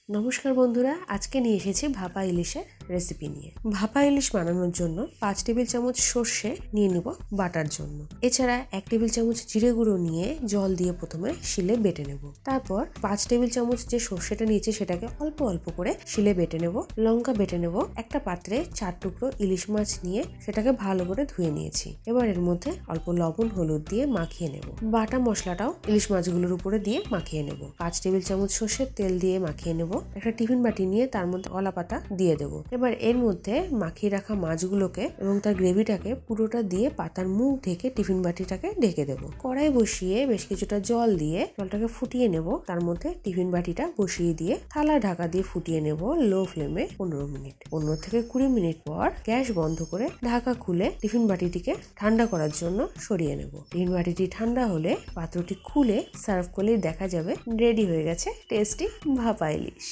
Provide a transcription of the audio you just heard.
নমস্কার বন্ধুরা, আজকে নিয়ে এসেছি ভাপা ইলিশের রেসিপি নিয়ে। ভাপা ইলিশ বানানোর জন্য 5 টেবিল চামচ সর্ষে নিয়ে নেব বাটার জন্য। এছাড়া 1 টেবিল চামচ জিরে গুঁড়ো নিয়ে জল দিয়ে প্রথমে শিলে বেটে নেব। তারপর 5 টেবিল চামচ যে সর্ষেটা নিয়েছি সেটাকে অল্প অল্প করে শিলে বেটে নেব। লঙ্কা বেটে নেব। একটা পাত্রে 4 টুকরো ইলিশ মাছ নিয়ে সেটাকে ভালো করে ধুয়ে নিয়েছি। এবার এর মধ্যে অল্প লবণ হলুদ দিয়ে মাখিয়ে নেব। বাটা মশলাটাও ইলিশ মাছগুলোর উপরে দিয়ে মাখিয়ে নেব। 5 টেবিল চামচ সর্ষের তেল দিয়ে মাখিয়ে নেব। একটা টিফিন বাটি নিয়ে তার মধ্যে কলা পাতা দিয়ে দেবো। এবার এর মধ্যে মাখিয়ে রাখা মাছগুলোকে এবং তার গ্রেভিটাকে পুরোটা দিয়ে পাতার মুখ ঢেকে টিফিন বাটিটাকে ঢেকে দেবো। কড়াই বসিয়ে বেশ কিছুটা জল দিয়ে জলটাকে ফুটিয়ে নেব। তার মধ্যে টিফিন বাটিটা বসিয়ে দিয়ে থালা ঢাকা দিয়ে ফুটিয়ে নেব লো ফ্লেমে 15 মিনিট। 15 থেকে 20 মিনিট পর গ্যাস বন্ধ করে ঢাকা খুলে টিফিন বাটিটিকে ঠান্ডা করার জন্য সরিয়ে নেব। টিফিন বাটিটি ঠান্ডা হলে পাত্রটি খুলে সার্ভ করলেই দেখা যাবে রেডি হয়ে গেছে টেস্টি ভাপা ইলিশ।